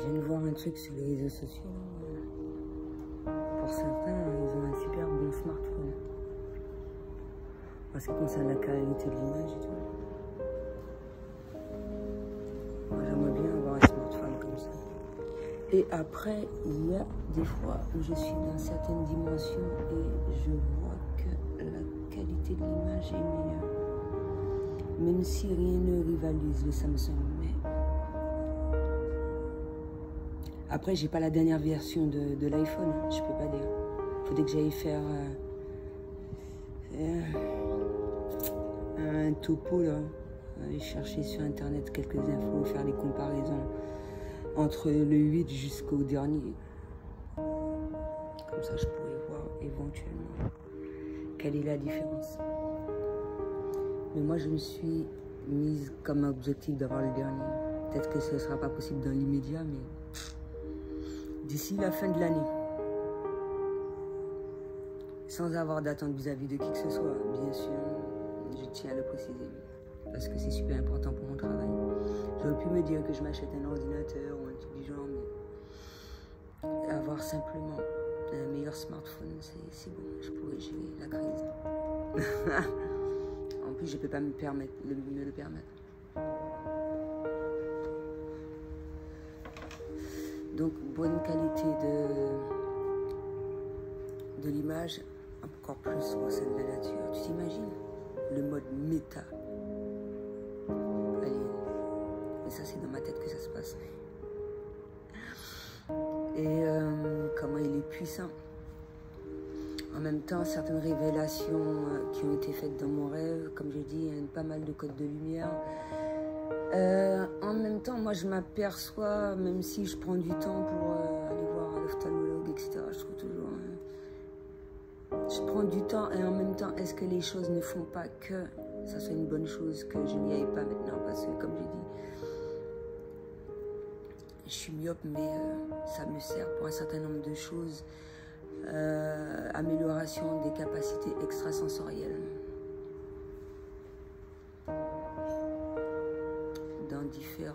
viens de voir un truc sur les réseaux sociaux. Pour certains, ils ont un super bon smartphone. Parce que concerne la qualité de l'image et tout. Moi, j'aimerais bien avoir un smartphone comme ça. Et après, il y a des fois où je suis dans certaines dimensions et je vois que la qualité de l'image est meilleure. Même si rien ne rivalise le Samsung. Mais... Après, j'ai pas la dernière version de l'iPhone, hein, je peux pas dire. Faudrait que j'aille faire un topo là. Aller chercher sur internet quelques infos, faire les comparaisons entre le 8 jusqu'au dernier. Comme ça, je pourrais voir éventuellement quelle est la différence. Mais moi, je me suis mise comme objectif d'avoir le dernier. Peut-être que ce ne sera pas possible dans l'immédiat, mais d'ici la fin de l'année. Sans avoir d'attente vis-à-vis de qui que ce soit, bien sûr, je tiens à le préciser. Parce que c'est super important pour mon travail. J'aurais pu me dire que je m'achète un ordinateur ou un truc du genre, mais avoir simplement un meilleur smartphone, c'est bon, je pourrais gérer la crise. En plus, je ne peux pas me le permettre. Donc, bonne qualité de l'image, encore plus pour celle de la nature. Tu t'imagines le mode méta? Allez, et ça, c'est dans ma tête que ça se passe. Et comment il est puissant. En même temps, certaines révélations qui ont été faites dans mon rêve, comme j'ai dit, il y a pas mal de codes de lumière. En même temps, moi, je m'aperçois, même si je prends du temps pour aller voir un ophtalmologue, etc., je trouve toujours... je prends du temps et en même temps, est-ce que les choses ne font pas que ça soit une bonne chose, que je n'y aille pas maintenant? Parce que, comme j'ai dit, je suis myope, mais ça me sert pour un certain nombre de choses. Amélioration des capacités extrasensorielles dans différents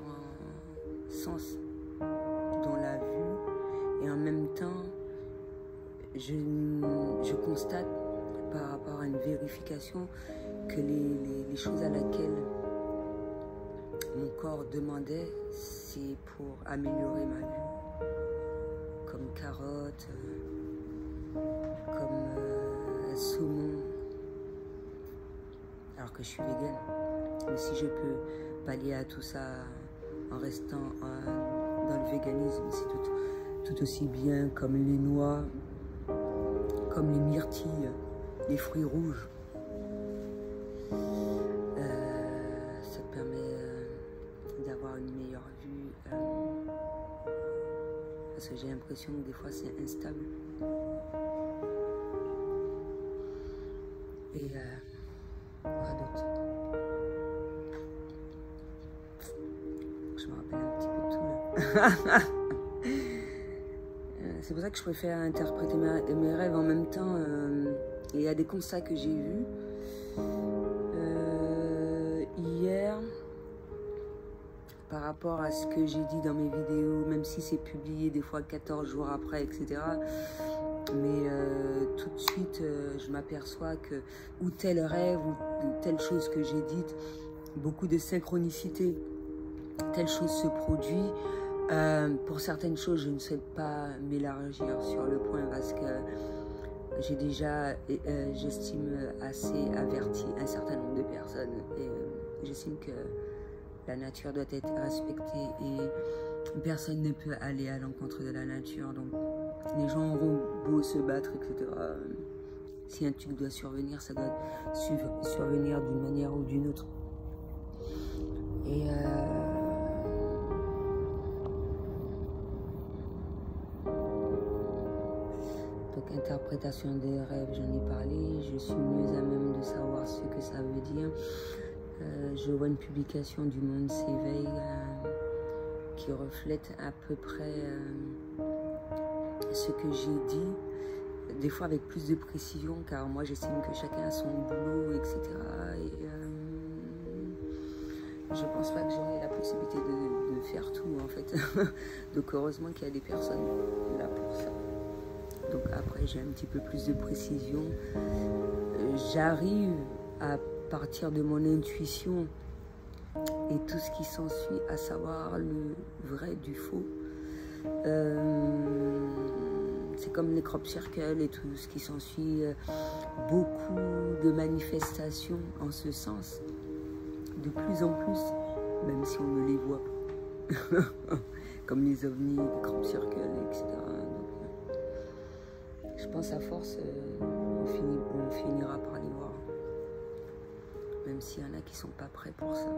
sens, dont la vue, et en même temps je constate par rapport à une vérification que les choses à laquelle mon corps demandait, c'est pour améliorer ma vue, comme carotte, comme un saumon, alors que je suis végane. Mais si je peux pallier à tout ça en restant dans le véganisme, c'est tout aussi bien, comme les noix, comme les myrtilles, les fruits rouges. Ça te permet d'avoir une meilleure vue, parce que j'ai l'impression que des fois c'est instable. Et quoi d'autre? Je me rappelle un petit peu de tout là. C'est pour ça que je préfère interpréter mes rêves en même temps. Il y a des constats que j'ai vus hier par rapport à ce que j'ai dit dans mes vidéos, même si c'est publié des fois 14 jours après, etc. Mais tout de suite, je m'aperçois que ou tel rêve ou telle chose que j'ai dite, beaucoup de synchronicité, telle chose se produit. Pour certaines choses, je ne souhaite pas m'élargir sur le point parce que j'ai déjà, j'estime, assez averti un certain nombre de personnes. Et j'estime que la nature doit être respectée et personne ne peut aller à l'encontre de la nature. Donc, les gens auront beau se battre, etc. Si un truc doit survenir, ça doit survenir d'une manière ou d'une autre. Et donc, interprétation des rêves, j'en ai parlé. Je suis mieux à même de savoir ce que ça veut dire. Je vois une publication du Monde s'éveille qui reflète à peu près ce que j'ai dit, des fois avec plus de précision, car moi j'estime que chacun a son boulot, etc. je pense pas que j'aurai la possibilité de faire tout en fait. Donc heureusement qu'il y a des personnes là pour ça. Donc après j'ai un petit peu plus de précision. J'arrive à partir de mon intuition et tout ce qui s'ensuit à savoir le vrai du faux. C'est comme les crop circles et tout ce qui s'ensuit. Beaucoup de manifestations en ce sens. De plus en plus, même si on ne les voit pas. Comme les ovnis, les crop circles, etc. Donc, je pense à force, on finira par les voir. Même s'il y en a qui ne sont pas prêts pour ça.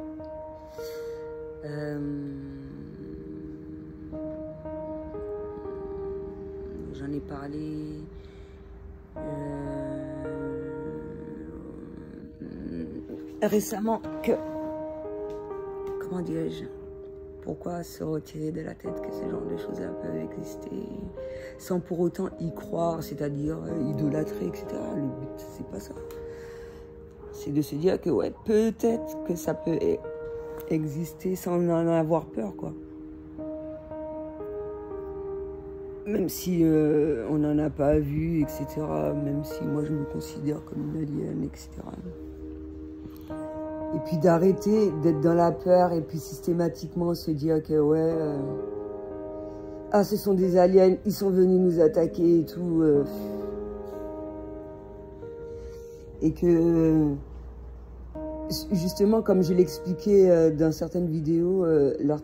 J'en ai parlé récemment que, comment dirais-je, pourquoi se retirer de la tête que ce genre de choses-là peuvent exister sans pour autant y croire, c'est-à-dire idolâtrer, etc. Le but, c'est pas ça. C'est de se dire que ouais, peut-être que ça peut exister sans en avoir peur, quoi. Même si on n'en a pas vu, etc. Même si moi je me considère comme une alien, etc. Et puis d'arrêter d'être dans la peur et puis systématiquement se dire que ouais, ah ce sont des aliens, ils sont venus nous attaquer et tout. Et que justement, comme je l'expliquais dans certaines vidéos, leur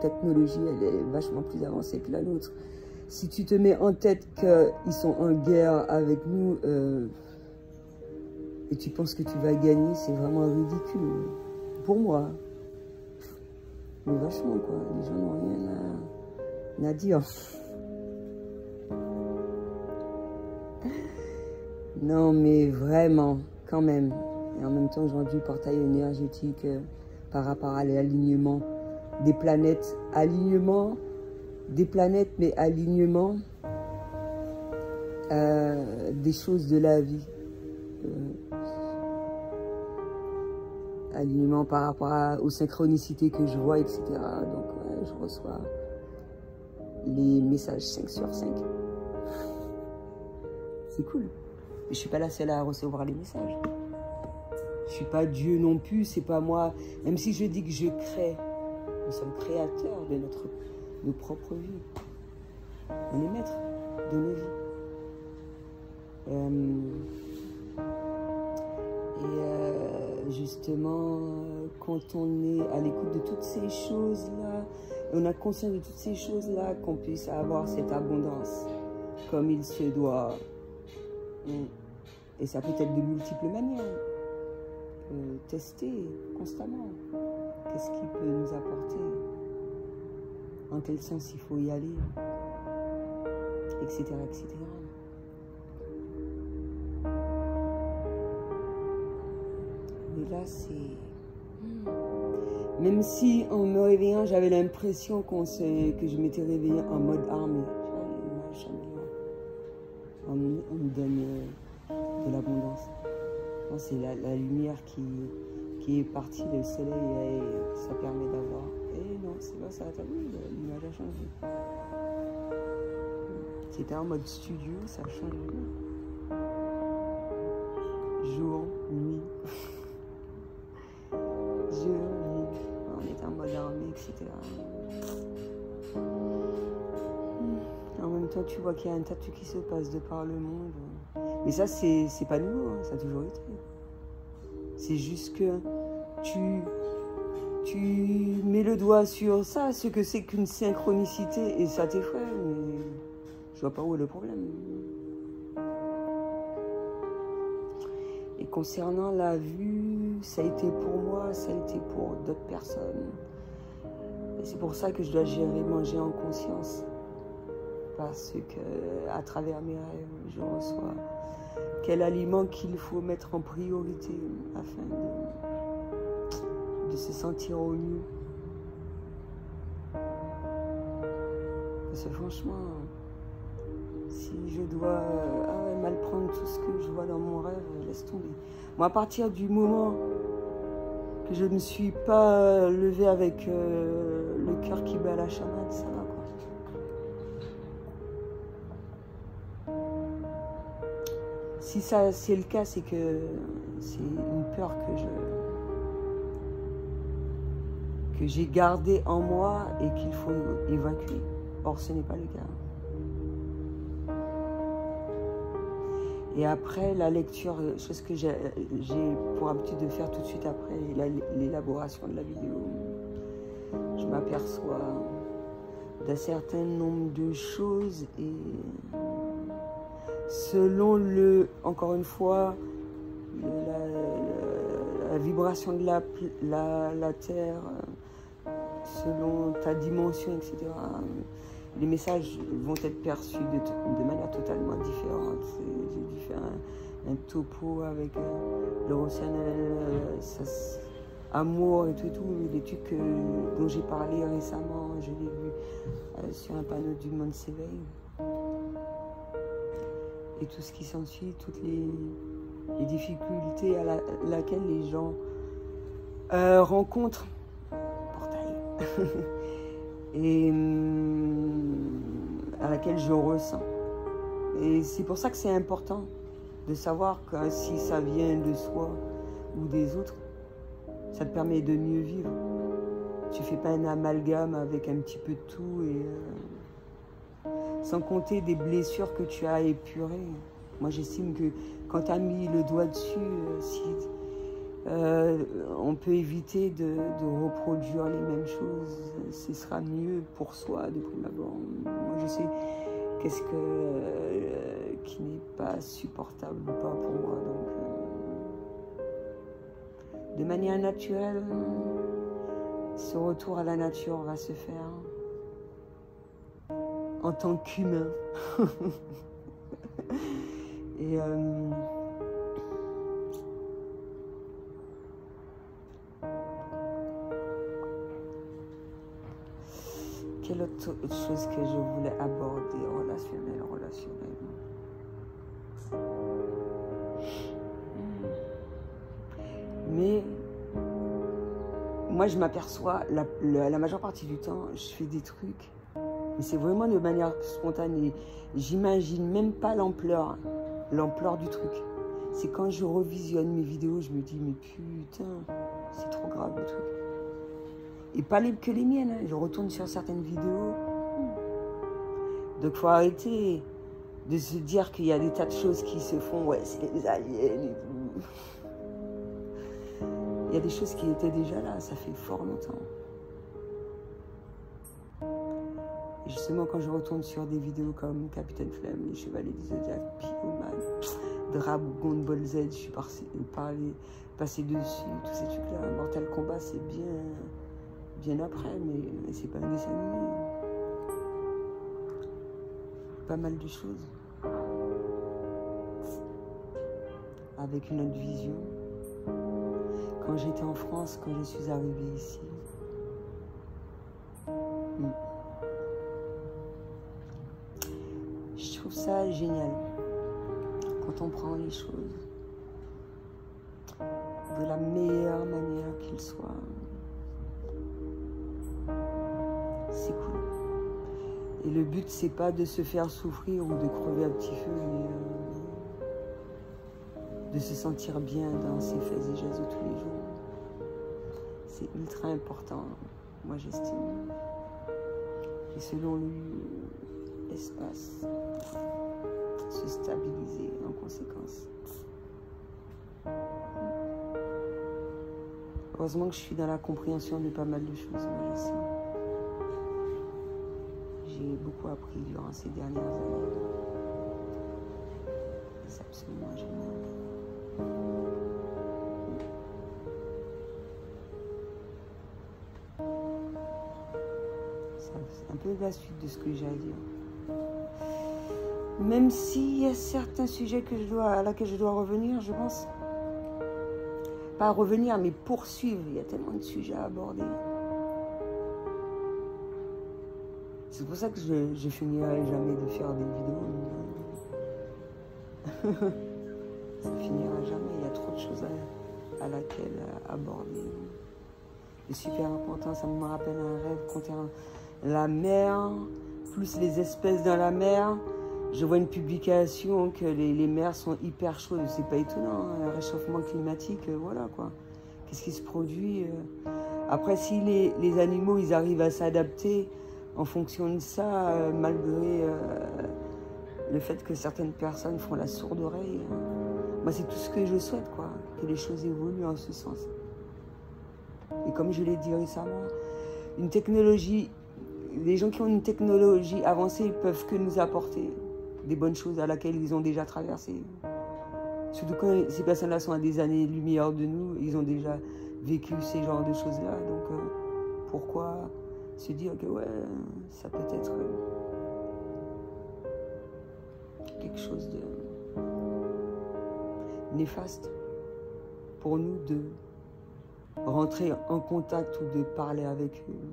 technologie elle est vachement plus avancée que la nôtre. Si tu te mets en tête qu'ils sont en guerre avec nous et tu penses que tu vas gagner, c'est vraiment ridicule. Pour moi. Mais vachement, quoi. Les gens n'ont rien à dire. Non, mais vraiment, quand même. Et en même temps, j'ai rendu le portail énergétique par rapport à l'alignement des planètes. Alignement des planètes, mais alignement des choses de la vie. Alignement par rapport aux synchronicités que je vois, etc. Donc, ouais, je reçois les messages 5 sur 5. C'est cool. Mais je suis pas la seule à recevoir les messages. Je suis pas Dieu non plus, c'est pas moi. Même si je dis que je crée, nous sommes créateurs de nos propres vies. On est maîtres de nos vies. Justement, quand on est à l'écoute de toutes ces choses-là, on a conscience de toutes ces choses-là, qu'on puisse avoir cette abondance comme il se doit. Et ça peut être de multiples manières. Tester constamment. Qu'est-ce qui peut nous apporter? En quel sens il faut y aller? Etc. etc. Mais là, c'est... Même si en me réveillant, j'avais l'impression que je m'étais réveillée en mode armée. On me donne de l'abondance. C'est la lumière qui est partie, le soleil, et ça permet d'avoir... Eh non, c'est pas ça, t'as vu, l'image a changé. C'était en mode studio, ça a changé. Jour, nuit. Jour, nuit. On était en mode armée, etc. En même temps, tu vois qu'il y a un tas de trucs qui se passent de par le monde. Mais ça, c'est pas nouveau, hein, ça a toujours été. C'est juste que tu mets le doigt sur ça, ce que c'est qu'une synchronicité, et ça t'effraie, mais je vois pas où est le problème. Et concernant la vue, ça a été pour moi, ça a été pour d'autres personnes. Et c'est pour ça que je dois gérer manger en conscience. Parce que à travers mes rêves, je reçois quel aliment qu'il faut mettre en priorité afin de se sentir au mieux. Parce que franchement, si je dois mal prendre tout ce que je vois dans mon rêve, laisse tomber. Moi, à partir du moment que je ne me suis pas levée avec le cœur qui bat la chamade, ça va quoi. Si ça c'est le cas, c'est que c'est une peur que j'ai gardée en moi et qu'il faut évacuer. Or, ce n'est pas le cas. Et après, la lecture, chose que j'ai pour habitude de faire tout de suite après l'élaboration de la vidéo, je m'aperçois d'un certain nombre de choses et selon encore une fois, la vibration de la Terre, selon ta dimension, etc., les messages vont être perçus de manière totalement différente. J'ai dû faire un topo avec le Rationnel, amour et tout, l'étude dont j'ai parlé récemment, je l'ai vu sur un panneau du Monde s'éveille. Et tout ce qui s'ensuit, toutes les difficultés à laquelle les gens rencontrent. Portail. Et à laquelle je ressens. Et c'est pour ça que c'est important de savoir que si ça vient de soi ou des autres, ça te permet de mieux vivre. Tu fais pas un amalgame avec un petit peu de tout et sans compter des blessures que tu as épurées. Moi j'estime que quand tu as mis le doigt dessus, on peut éviter de reproduire les mêmes choses. Ce sera mieux pour soi de prime abord. Moi, je sais qu'est-ce qui n'est pas supportable ou pas pour moi. Donc, de manière naturelle, ce retour à la nature va se faire en tant qu'humain. Et quelle autre chose que je voulais aborder, relationnel. Mais moi, je m'aperçois, la majeure partie du temps, je fais des trucs, mais c'est vraiment de manière spontanée. J'imagine même pas l'ampleur du truc. C'est quand je revisionne mes vidéos, je me dis, mais putain, c'est trop grave le truc. Et pas que les miennes, hein. Je retourne sur certaines vidéos. Donc il faut arrêter de se dire qu'il y a des tas de choses qui se font, ouais, c'est les aliens et tout. Il y a des choses qui étaient déjà là, ça fait fort longtemps. Et justement, quand je retourne sur des vidéos comme Capitaine Flemme, les Chevaliers du Zodiac, Pyroman, Dragon Ball Z, je suis passé dessus, tous ces trucs-là. Mortal Kombat, c'est bien après, mais c'est pas un dessin animé. Pas mal de choses. Avec une autre vision. Quand j'étais en France, quand je suis arrivée ici. Je trouve ça génial. Quand on prend les choses de la meilleure manière qu'il soit. C'est cool. Et le but, c'est pas de se faire souffrir ou de crever à petit feu, mais de se sentir bien dans ses faits et gestes de tous les jours. C'est ultra important, moi j'estime. Et selon lui, l'espace, se stabiliser en conséquence. Heureusement que je suis dans la compréhension de pas mal de choses, moi j'estime. J'ai beaucoup appris durant ces dernières années. C'est absolument génial. C'est un peu la suite de ce que j'ai à dire. Même s'il y a certains sujets à laquelle je dois revenir, je pense. Pas revenir, mais poursuivre. Il y a tellement de sujets à aborder. C'est pour ça que je finirai jamais de faire des vidéos. Ça finira jamais, il y a trop de choses à à laquelle aborder. C'est super important, ça me rappelle un rêve concernant la mer, plus les espèces dans la mer. Je vois une publication que les mers sont hyper chaudes, c'est pas étonnant, hein, le réchauffement climatique, voilà quoi. Qu'est-ce qui se produit Après, si les animaux, ils arrivent à s'adapter en fonction de ça, malgré le fait que certaines personnes font la sourde oreille, moi c'est tout ce que je souhaite, quoi, que les choses évoluent en ce sens. Et comme je l'ai dit récemment, une technologie, les gens qui ont une technologie avancée, ils peuvent que nous apporter des bonnes choses à laquelle ils ont déjà traversé. Surtout quand ces personnes-là sont à des années-lumière de nous, ils ont déjà vécu ces genres de choses-là. Donc pourquoi se dire que ouais, ça peut être quelque chose de néfaste pour nous de rentrer en contact ou de parler avec eux.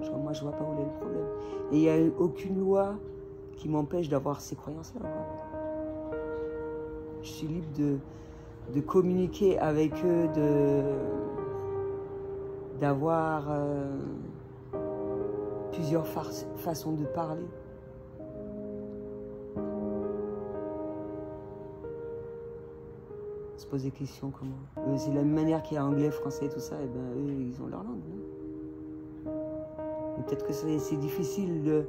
Genre, moi, je vois pas où est le problème. Et il n'y a aucune loi qui m'empêche d'avoir ces croyances-là. Je suis libre de communiquer avec eux, d'avoir plusieurs façons de parler. Se poser des questions comment. C'est la même manière qu'il y a anglais, français, tout ça, et ben eux, ils ont leur langue. Peut-être que c'est difficile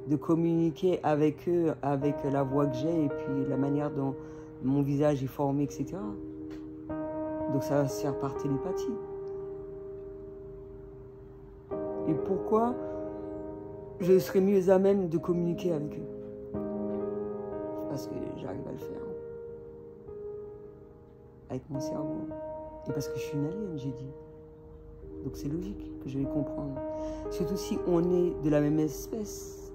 de communiquer avec eux, avec la voix que j'ai, et puis la manière dont mon visage est formé, etc. Donc ça va se faire par télépathie. Et pourquoi je serais mieux à même de communiquer avec eux? Parce que j'arrive à le faire. Avec mon cerveau. Et parce que je suis une alien, j'ai dit. Donc c'est logique que je vais comprendre. Surtout si on est de la même espèce.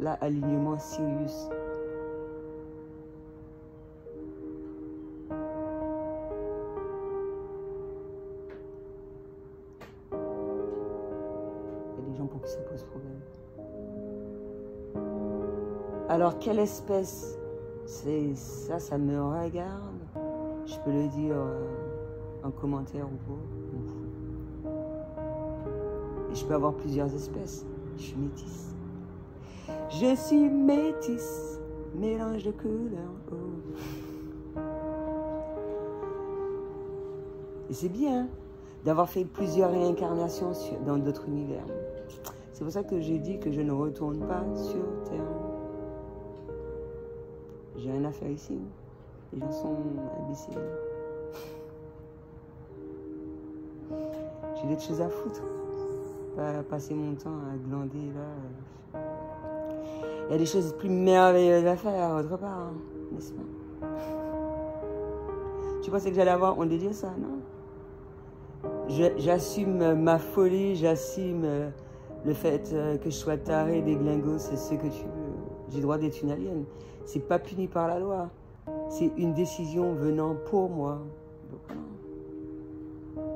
Là, alignement Sirius. Il y a des gens pour qui ça pose problème. Alors, quelle espèce? C'est ça, ça me regarde. Je peux le dire en commentaire ou pas. Et je peux avoir plusieurs espèces. Je suis métisse. Je suis métisse, mélange de couleurs. Oh. Et c'est bien d'avoir fait plusieurs réincarnations dans d'autres univers. C'est pour ça que j'ai dit que je ne retourne pas sur Terre. J'ai rien à faire ici. Les gens sont imbéciles. J'ai d'autres choses à foutre. Pas passer mon temps à glander là. Il y a des choses plus merveilleuses à faire autre part, hein, n'est-ce pas? Tu pensais que j'allais avoir honte de dire ça, non? J'assume ma folie, j'assume le fait que je sois taré, déglingo, c'est ce que tu veux. J'ai le droit d'être une alien. C'est pas puni par la loi. C'est une décision venant pour moi. Donc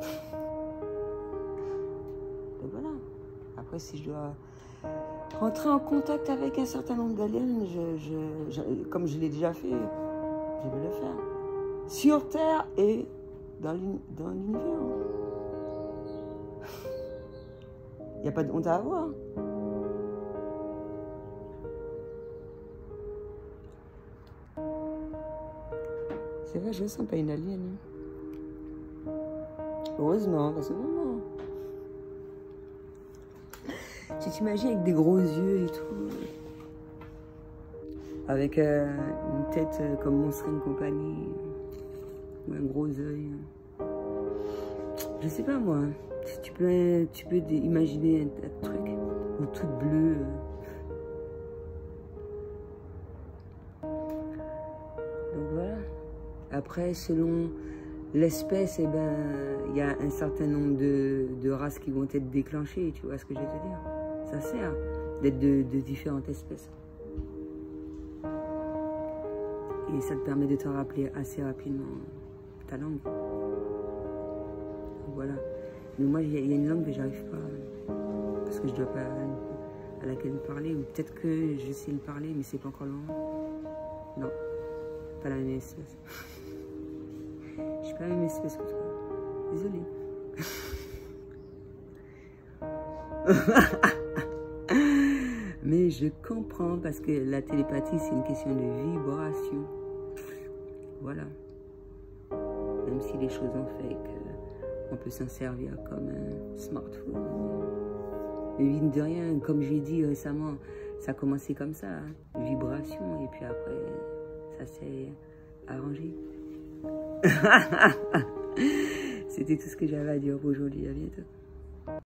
voilà. Après, si je dois rentrer en contact avec un certain nombre d'aliens, comme je l'ai déjà fait, je vais le faire. Sur Terre et dans l'univers. Il n'y a pas de honte à avoir. C'est vrai, je ne sens pas une alien. Heureusement, parce que vraiment. Tu t'imagines avec des gros yeux et tout. Avec une tête comme Monstre et compagnie. Ou un gros œil. Je sais pas moi. Tu peux imaginer un truc. Ou tout bleu. Donc voilà. Après, selon l'espèce, eh ben, il y a un certain nombre de races qui vont être déclenchées, tu vois ce que je veux te dire? Ça sert d'être de différentes espèces. Et ça te permet de te rappeler assez rapidement ta langue. Voilà. Mais moi, il y a une langue que j'arrive pas, parce que je dois pas à laquelle parler, ou peut-être que je sais le parler, mais c'est pas encore le moment. Non, pas la même espèce. Je suis pas la même espèce que toi. Désolée. Mais je comprends parce que la télépathie, c'est une question de vibration. Voilà. Même si les choses ont fait qu'on peut s'en servir comme un smartphone. Mais mine de rien, comme j'ai dit récemment, ça a commencé comme ça, hein, vibration, et puis après, ça s'est arrangé. C'était tout ce que j'avais à dire pour aujourd'hui. À bientôt.